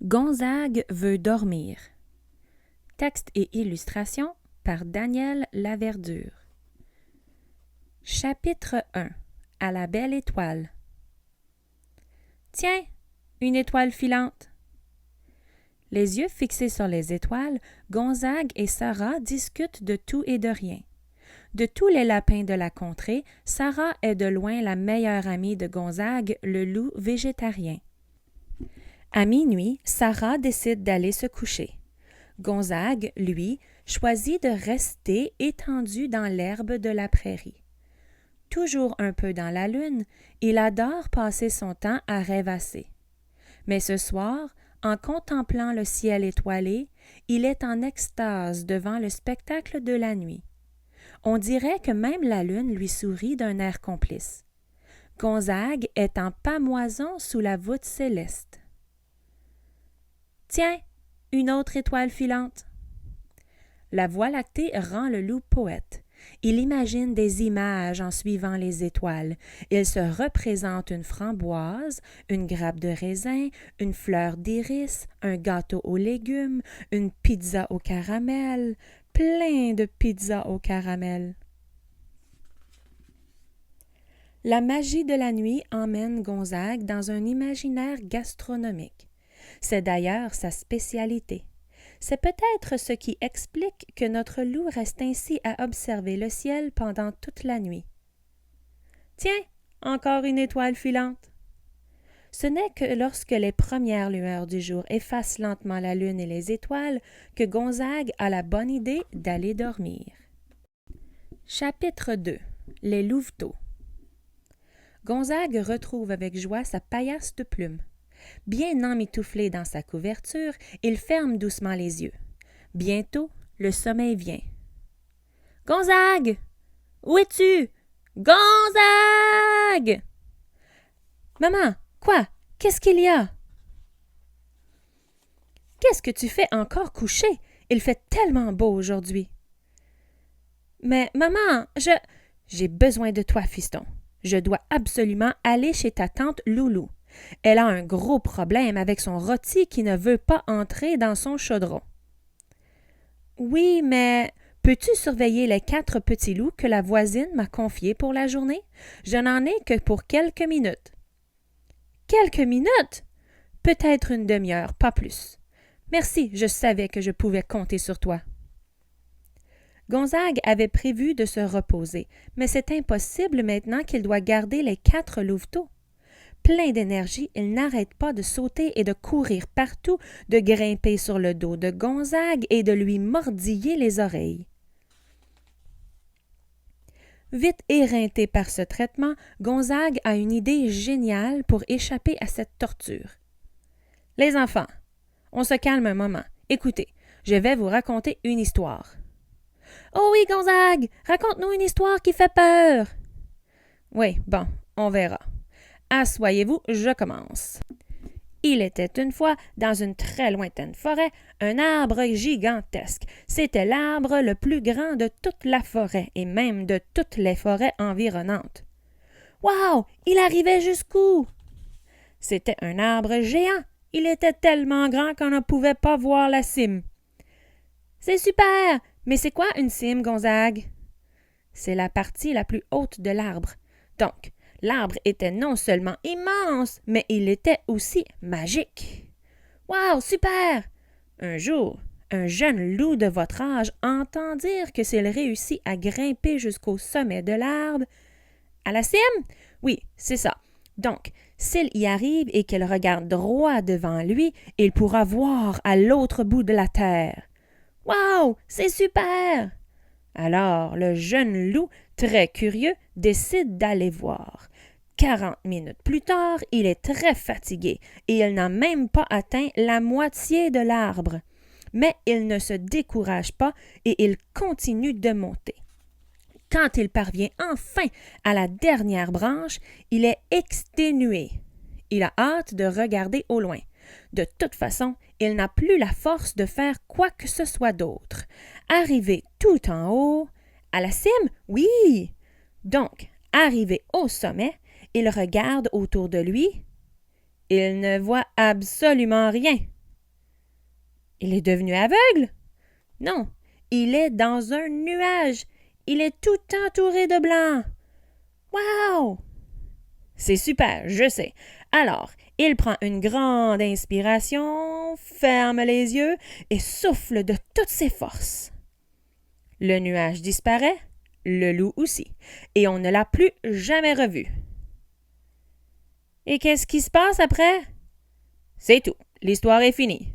Gonzague veut dormir. Texte et illustration par Daniel Laverdure. Chapitre 1. À la belle étoile. Tiens, une étoile filante. Les yeux fixés sur les étoiles, Gonzague et Sarah discutent de tout et de rien. De tous les lapins de la contrée, Sarah est de loin la meilleure amie de Gonzague, le loup végétarien. À minuit, Sarah décide d'aller se coucher. Gonzague, lui, choisit de rester étendu dans l'herbe de la prairie. Toujours un peu dans la lune, il adore passer son temps à rêvasser. Mais ce soir, en contemplant le ciel étoilé, il est en extase devant le spectacle de la nuit. On dirait que même la lune lui sourit d'un air complice. Gonzague est en pâmoison sous la voûte céleste. Tiens, une autre étoile filante. La Voie lactée rend le loup poète. Il imagine des images en suivant les étoiles. Il se représente une framboise, une grappe de raisin, une fleur d'iris, un gâteau aux légumes, une pizza au caramel, plein de pizzas au caramel. La magie de la nuit emmène Gonzague dans un imaginaire gastronomique. C'est d'ailleurs sa spécialité. C'est peut-être ce qui explique que notre loup reste ainsi à observer le ciel pendant toute la nuit. Tiens, encore une étoile filante. Ce n'est que lorsque les premières lueurs du jour effacent lentement la lune et les étoiles que Gonzague a la bonne idée d'aller dormir. Chapitre 2. Les louveteaux. Gonzague retrouve avec joie sa paillasse de plumes. Bien emmitouflé dans sa couverture, il ferme doucement les yeux. Bientôt, le sommeil vient. « Gonzague! Où es-tu? Gonzague! »« Maman, quoi? Qu'est-ce qu'il y a? »« Qu'est-ce que tu fais encore couché? Il fait tellement beau aujourd'hui. »« Mais maman, j'ai besoin de toi, fiston. Je dois absolument aller chez ta tante Loulou. Elle a un gros problème avec son rôti qui ne veut pas entrer dans son chaudron. Oui, mais peux-tu surveiller les 4 petits loups que la voisine m'a confiés pour la journée? Je n'en ai que pour quelques minutes. Quelques minutes? Peut-être une demi-heure, pas plus. Merci, je savais que je pouvais compter sur toi. Gonzague avait prévu de se reposer, mais c'est impossible maintenant qu'il doit garder les 4 louveteaux. Plein d'énergie, il n'arrête pas de sauter et de courir partout, de grimper sur le dos de Gonzague et de lui mordiller les oreilles. Vite éreinté par ce traitement, Gonzague a une idée géniale pour échapper à cette torture. « Les enfants, on se calme un moment. Écoutez, je vais vous raconter une histoire. »« Oh oui, Gonzague, raconte-nous une histoire qui fait peur. »« Oui, bon, on verra. » Assoyez-vous, je commence. Il était une fois, dans une très lointaine forêt, un arbre gigantesque. C'était l'arbre le plus grand de toute la forêt, et même de toutes les forêts environnantes. Wow! Il arrivait jusqu'où? C'était un arbre géant. Il était tellement grand qu'on ne pouvait pas voir la cime. C'est super! Mais c'est quoi une cime, Gonzague? C'est la partie la plus haute de l'arbre. Donc, l'arbre était non seulement immense, mais il était aussi magique. « Wow, super! » Un jour, un jeune loup de votre âge entend dire que s'il réussit à grimper jusqu'au sommet de l'arbre... À la cime? Oui, c'est ça. Donc, s'il y arrive et qu'il regarde droit devant lui, il pourra voir à l'autre bout de la terre. « Wow, c'est super! » Alors, le jeune loup, très curieux, décide d'aller voir. 40 minutes plus tard, il est très fatigué et il n'a même pas atteint la moitié de l'arbre. Mais il ne se décourage pas et il continue de monter. Quand il parvient enfin à la dernière branche, il est exténué. Il a hâte de regarder au loin. De toute façon, il n'a plus la force de faire quoi que ce soit d'autre. Arrivé tout en haut, à la cime, oui! Donc, arrivé au sommet, il regarde autour de lui. Il ne voit absolument rien. Il est devenu aveugle? Non, il est dans un nuage. Il est tout entouré de blanc. Wow! C'est super, je sais. Alors, il prend une grande inspiration, ferme les yeux et souffle de toutes ses forces. Le nuage disparaît, le loup aussi, et on ne l'a plus jamais revu. Et qu'est-ce qui se passe après? C'est tout, l'histoire est finie.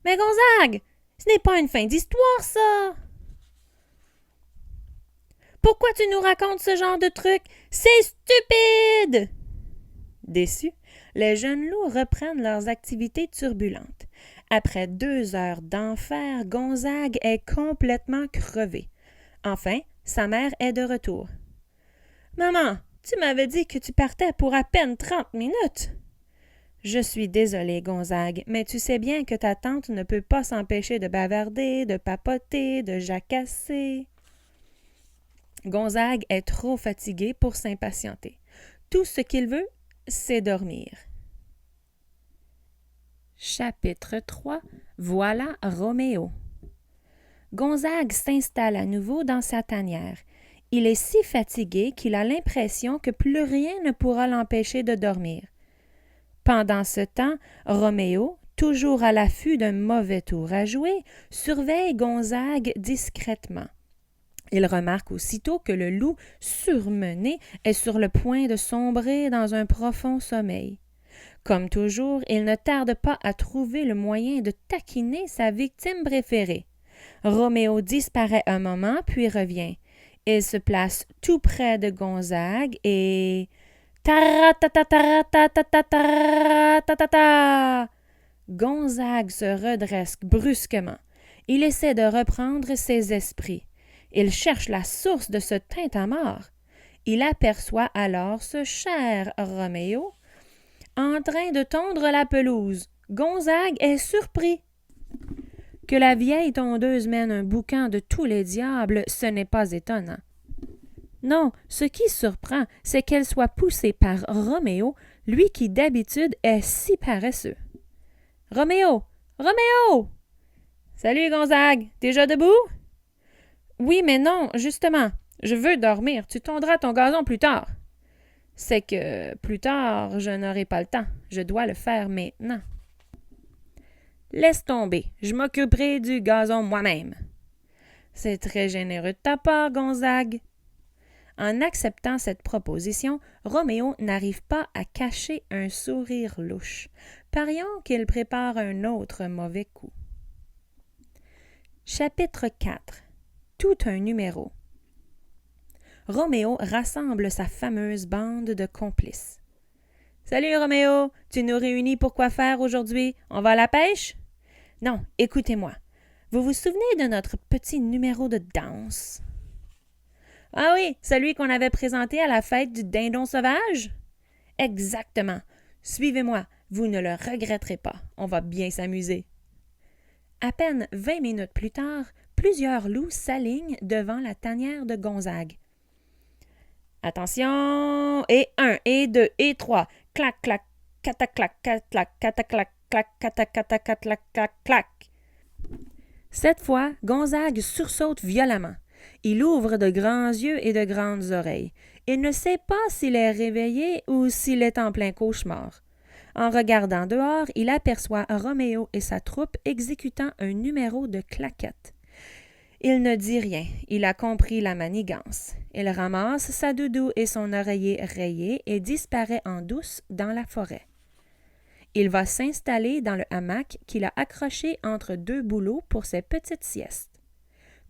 Mais Gonzague, ce n'est pas une fin d'histoire, ça! Pourquoi tu nous racontes ce genre de truc? C'est stupide! Déçus, les jeunes loups reprennent leurs activités turbulentes. Après 2 heures d'enfer, Gonzague est complètement crevé. Enfin, sa mère est de retour. « Maman, tu m'avais dit que tu partais pour à peine 30 minutes. » « Je suis désolée, Gonzague, mais tu sais bien que ta tante ne peut pas s'empêcher de bavarder, de papoter, de jacasser. » Gonzague est trop fatigué pour s'impatienter. Tout ce qu'il veut, c'est dormir. Chapitre 3. Voilà Roméo. Gonzague s'installe à nouveau dans sa tanière. Il est si fatigué qu'il a l'impression que plus rien ne pourra l'empêcher de dormir. Pendant ce temps, Roméo, toujours à l'affût d'un mauvais tour à jouer, surveille Gonzague discrètement. Il remarque aussitôt que le loup, surmené, est sur le point de sombrer dans un profond sommeil. Comme toujours, il ne tarde pas à trouver le moyen de taquiner sa victime préférée. Roméo disparaît un moment, puis revient. Il se place tout près de Gonzague et... Taratatatatatatatatatatata! Gonzague se redresse brusquement. Il essaie de reprendre ses esprits. Il cherche la source de ce tintamarre. Il aperçoit alors ce cher Roméo en train de tondre la pelouse. Gonzague est surpris. Que la vieille tondeuse mène un boucan de tous les diables, ce n'est pas étonnant. Non, ce qui surprend, c'est qu'elle soit poussée par Roméo, lui qui d'habitude est si paresseux. « Roméo! Roméo! »« Salut, Gonzague! Déjà debout? »« Oui, mais non, justement. Je veux dormir. Tu tondras ton gazon plus tard. »« C'est que plus tard, je n'aurai pas le temps. Je dois le faire maintenant. »« Laisse tomber. Je m'occuperai du gazon moi-même. »« C'est très généreux de ta part, Gonzague. » En acceptant cette proposition, Roméo n'arrive pas à cacher un sourire louche. Parions qu'il prépare un autre mauvais coup. Chapitre 4. Tout un numéro. Roméo rassemble sa fameuse bande de complices. « Salut Roméo, tu nous réunis pour quoi faire aujourd'hui? On va à la pêche? »« Non, écoutez-moi. Vous vous souvenez de notre petit numéro de danse? » « Ah oui, celui qu'on avait présenté à la fête du dindon sauvage? »« Exactement. Suivez-moi, vous ne le regretterez pas. On va bien s'amuser. » À peine 20 minutes plus tard, plusieurs loups s'alignent devant la tanière de Gonzague. « Attention! Et 1, et 2, et 3. Clac, clac, cataclac, cataclac, cataclac, clac, cataclac, cataclac, clac, clac. » Cette fois, Gonzague sursaute violemment. Il ouvre de grands yeux et de grandes oreilles. Il ne sait pas s'il est réveillé ou s'il est en plein cauchemar. En regardant dehors, il aperçoit Roméo et sa troupe exécutant un numéro de claquettes. Il ne dit rien. Il a compris la manigance. Il ramasse sa doudou et son oreiller rayé et disparaît en douce dans la forêt. Il va s'installer dans le hamac qu'il a accroché entre 2 bouleaux pour ses petites siestes.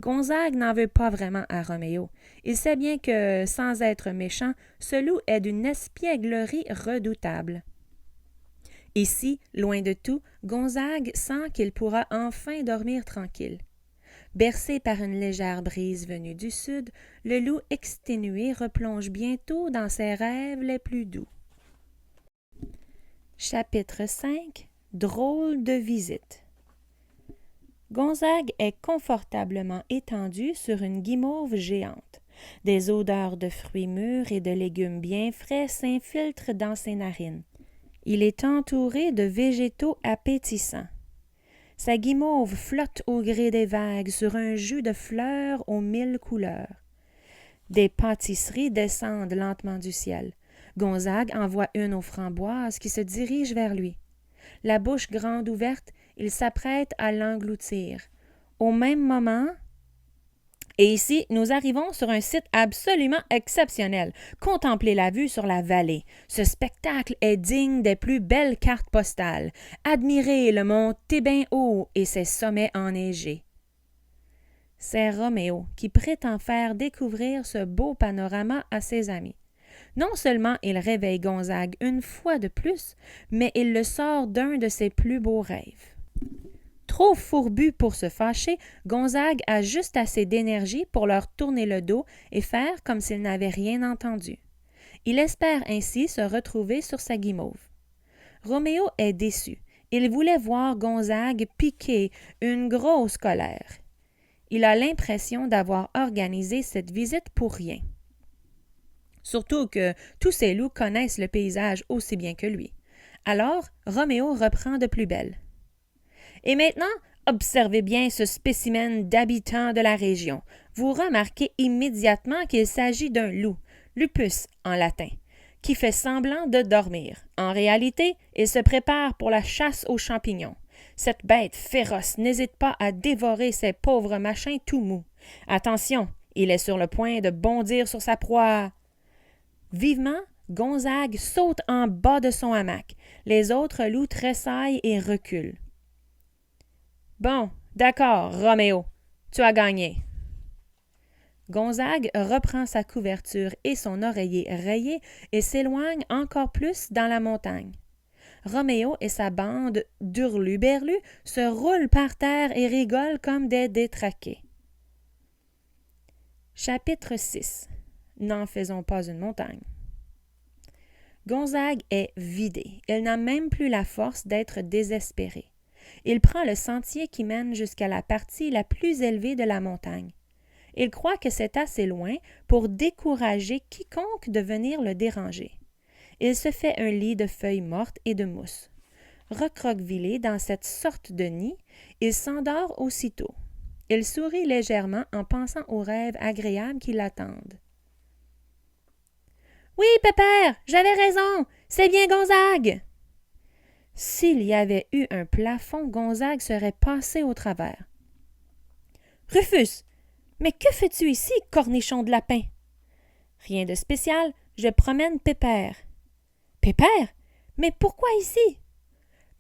Gonzague n'en veut pas vraiment à Roméo. Il sait bien que, sans être méchant, ce loup est d'une espièglerie redoutable. Ici, loin de tout, Gonzague sent qu'il pourra enfin dormir tranquille. Bercé par une légère brise venue du sud, le loup exténué replonge bientôt dans ses rêves les plus doux. Chapitre 5. Drôle de visite. Gonzague est confortablement étendu sur une guimauve géante. Des odeurs de fruits mûrs et de légumes bien frais s'infiltrent dans ses narines. Il est entouré de végétaux appétissants. Sa guimauve flotte au gré des vagues sur un jus de fleurs aux 1000 couleurs. Des pâtisseries descendent lentement du ciel. Gonzague envoie une aux framboises qui se dirige vers lui. La bouche grande ouverte, il s'apprête à l'engloutir. Au même moment, et ici, nous arrivons sur un site absolument exceptionnel. Contemplez la vue sur la vallée. Ce spectacle est digne des plus belles cartes postales. Admirez le mont Tébin-Haut et ses sommets enneigés. C'est Roméo qui prétend faire découvrir ce beau panorama à ses amis. Non seulement il réveille Gonzague une fois de plus, mais il le sort d'un de ses plus beaux rêves. Trop fourbu pour se fâcher, Gonzague a juste assez d'énergie pour leur tourner le dos et faire comme s'il n'avait rien entendu. Il espère ainsi se retrouver sur sa guimauve. Roméo est déçu. Il voulait voir Gonzague piquer une grosse colère. Il a l'impression d'avoir organisé cette visite pour rien. Surtout que tous ces loups connaissent le paysage aussi bien que lui. Alors, Roméo reprend de plus belle. Et maintenant, observez bien ce spécimen d'habitant de la région. Vous remarquez immédiatement qu'il s'agit d'un loup, lupus en latin, qui fait semblant de dormir. En réalité, il se prépare pour la chasse aux champignons. Cette bête féroce n'hésite pas à dévorer ces pauvres machins tout mous. Attention, il est sur le point de bondir sur sa proie. Vivement, Gonzague saute en bas de son hamac. Les autres loups tressaillent et reculent. Bon, d'accord, Roméo, tu as gagné. Gonzague reprend sa couverture et son oreiller rayé et s'éloigne encore plus dans la montagne. Roméo et sa bande d'hurluberlus se roulent par terre et rigolent comme des détraqués. Chapitre 6. N'en faisons pas une montagne. Gonzague est vidé. Il n'a même plus la force d'être désespéré. Il prend le sentier qui mène jusqu'à la partie la plus élevée de la montagne. Il croit que c'est assez loin pour décourager quiconque de venir le déranger. Il se fait un lit de feuilles mortes et de mousse. Recroquevillé dans cette sorte de nid, il s'endort aussitôt. Il sourit légèrement en pensant aux rêves agréables qui l'attendent. « Oui, Pépère, j'avais raison, c'est bien Gonzague! » S'il y avait eu un plafond, Gonzague serait passé au travers. « Rufus, mais que fais-tu ici, cornichon de lapin? »« Rien de spécial, je promène Pépère. »« Pépère? Mais pourquoi ici? » »«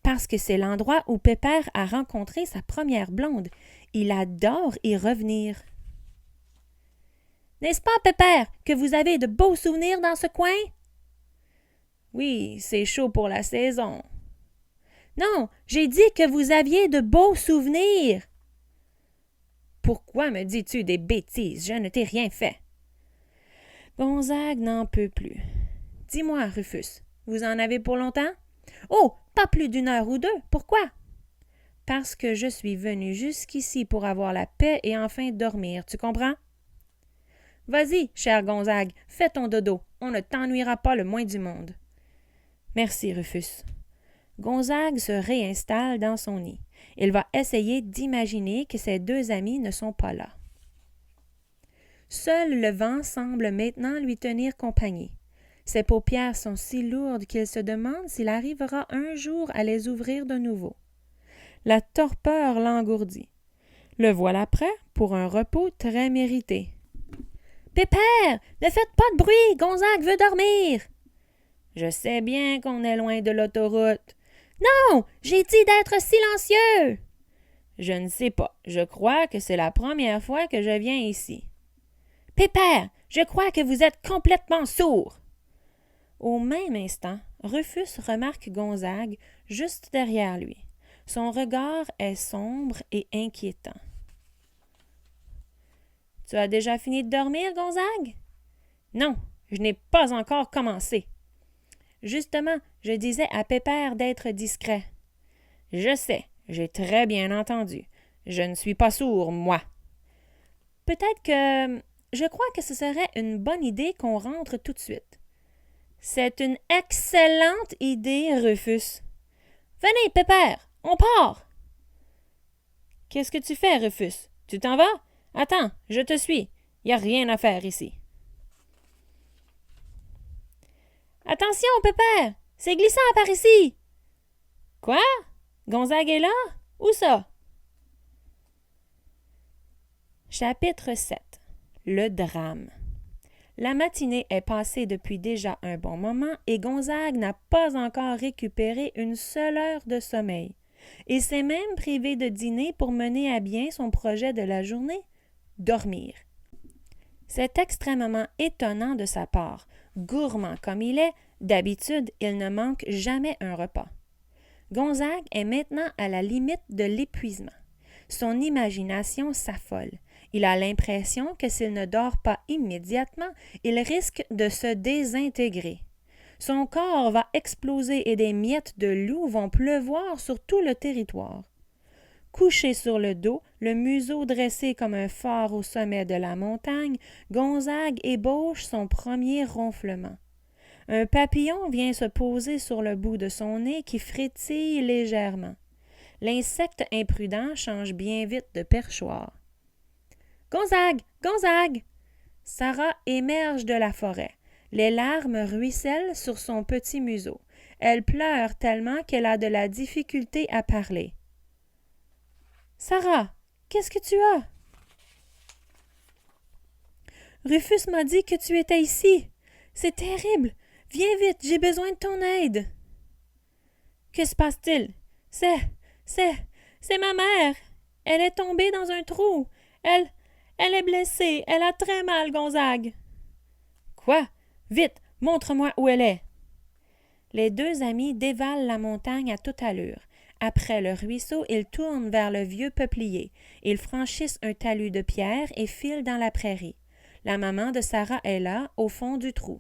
Parce que c'est l'endroit où Pépère a rencontré sa première blonde. Il adore y revenir. »« N'est-ce pas, Pépère, que vous avez de beaux souvenirs dans ce coin? »« Oui, c'est chaud pour la saison. »« Non, j'ai dit que vous aviez de beaux souvenirs. »« Pourquoi me dis-tu des bêtises? Je ne t'ai rien fait. » Gonzague n'en peut plus. « Dis-moi, Rufus, vous en avez pour longtemps? »« Oh, pas plus d'1 heure ou 2. Pourquoi? »« Parce que je suis venu jusqu'ici pour avoir la paix et enfin dormir, tu comprends? »« Vas-y, cher Gonzague, fais ton dodo, on ne t'ennuiera pas le moins du monde. »« Merci, Rufus. » Gonzague se réinstalle dans son nid. Il va essayer d'imaginer que ses 2 amis ne sont pas là. Seul le vent semble maintenant lui tenir compagnie. Ses paupières sont si lourdes qu'il se demande s'il arrivera un jour à les ouvrir de nouveau. La torpeur l'engourdit. Le voilà prêt pour un repos très mérité. « Pépère, ne faites pas de bruit, Gonzague veut dormir. »« Je sais bien qu'on est loin de l'autoroute. »« Non, j'ai dit d'être silencieux. »« Je ne sais pas, je crois que c'est la première fois que je viens ici. »« Pépère, je crois que vous êtes complètement sourd. » Au même instant, Rufus remarque Gonzague juste derrière lui. Son regard est sombre et inquiétant. « Tu as déjà fini de dormir, Gonzague? »« Non, je n'ai pas encore commencé. »« Justement, je disais à Pépère d'être discret. »« Je sais, j'ai très bien entendu. Je ne suis pas sourd, moi. »« Peut-être que... Je crois que ce serait une bonne idée qu'on rentre tout de suite. »« C'est une excellente idée, Rufus. »« Venez, Pépère, on part. » Qu'est-ce que tu fais, Rufus? Tu t'en vas? Attends, je te suis. Y a rien à faire ici. Attention, Pépère! C'est glissant par ici! Quoi? Gonzague est là? Où ça? Chapitre 7. Le drame. La matinée est passée depuis déjà un bon moment et Gonzague n'a pas encore récupéré une seule heure de sommeil. Il s'est même privé de dîner pour mener à bien son projet de la journée, dormir. C'est extrêmement étonnant de sa part. Gourmand comme il est, d'habitude, il ne manque jamais un repas. Gonzague est maintenant à la limite de l'épuisement. Son imagination s'affole. Il a l'impression que s'il ne dort pas immédiatement, il risque de se désintégrer. Son corps va exploser et des miettes de loup vont pleuvoir sur tout le territoire. Couché sur le dos, le museau dressé comme un phare au sommet de la montagne, Gonzague ébauche son premier ronflement. Un papillon vient se poser sur le bout de son nez qui frétille légèrement. L'insecte imprudent change bien vite de perchoir. « Gonzague! Gonzague! » Sarah émerge de la forêt. Les larmes ruissellent sur son petit museau. Elle pleure tellement qu'elle a de la difficulté à parler. « Sarah, qu'est-ce que tu as? »« Rufus m'a dit que tu étais ici. C'est terrible. Viens vite, j'ai besoin de ton aide. »« Que se passe-t-il? C'est ma mère. Elle est tombée dans un trou. Elle est blessée. Elle a très mal, Gonzague. »« Quoi? Vite, montre-moi où elle est. » Les deux amis dévalent la montagne à toute allure. Après le ruisseau, ils tournent vers le vieux peuplier. Ils franchissent un talus de pierre et filent dans la prairie. La maman de Sarah est là, au fond du trou.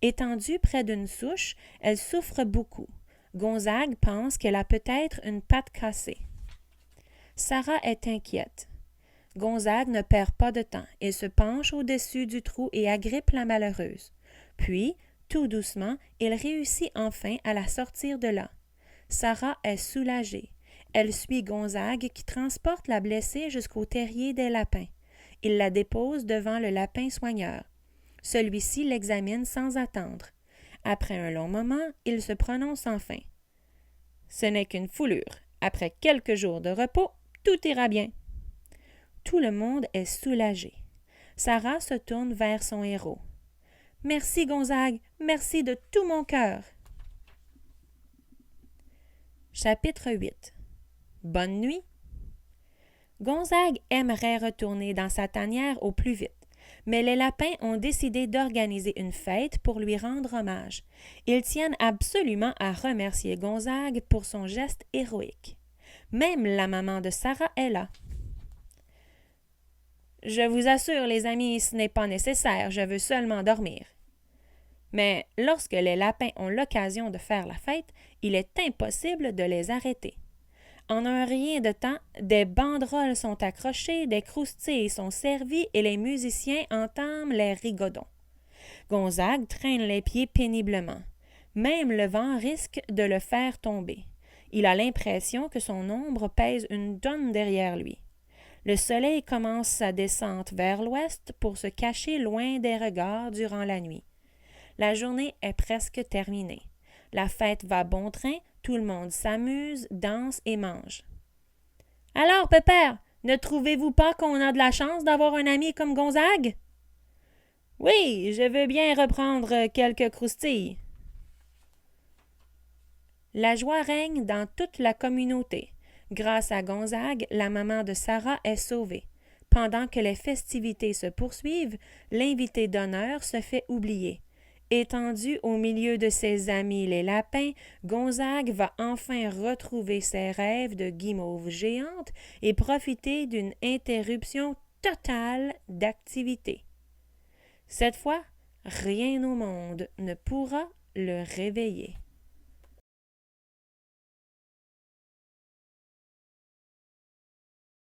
Étendue près d'une souche, elle souffre beaucoup. Gonzague pense qu'elle a peut-être une patte cassée. Sarah est inquiète. Gonzague ne perd pas de temps. Il se penche au-dessus du trou et agrippe la malheureuse. Puis, tout doucement, il réussit enfin à la sortir de là. Sarah est soulagée. Elle suit Gonzague qui transporte la blessée jusqu'au terrier des lapins. Il la dépose devant le lapin soigneur. Celui-ci l'examine sans attendre. Après un long moment, il se prononce enfin. « Ce n'est qu'une foulure. Après quelques jours de repos, tout ira bien. » Tout le monde est soulagé. Sarah se tourne vers son héros. « Merci, Gonzague, merci de tout mon cœur. » Chapitre 8. Bonne nuit. Gonzague aimerait retourner dans sa tanière au plus vite, mais les lapins ont décidé d'organiser une fête pour lui rendre hommage. Ils tiennent absolument à remercier Gonzague pour son geste héroïque. Même la maman de Sarah est là. « Je vous assure, les amis, ce n'est pas nécessaire, je veux seulement dormir. » Mais lorsque les lapins ont l'occasion de faire la fête, il est impossible de les arrêter. En un rien de temps, des banderoles sont accrochées, des croustilles sont servies et les musiciens entament les rigodons. Gonzague traîne les pieds péniblement. Même le vent risque de le faire tomber. Il a l'impression que son ombre pèse une tonne derrière lui. Le soleil commence sa descente vers l'ouest pour se cacher loin des regards durant la nuit. La journée est presque terminée. La fête va bon train, tout le monde s'amuse, danse et mange. « Alors, Pépère, ne trouvez-vous pas qu'on a de la chance d'avoir un ami comme Gonzague? »« Oui, je veux bien reprendre quelques croustilles. » La joie règne dans toute la communauté. Grâce à Gonzague, la maman de Sarah est sauvée. Pendant que les festivités se poursuivent, l'invité d'honneur se fait oublier. Étendu au milieu de ses amis les lapins, Gonzague va enfin retrouver ses rêves de guimauve géante et profiter d'une interruption totale d'activité. Cette fois, rien au monde ne pourra le réveiller.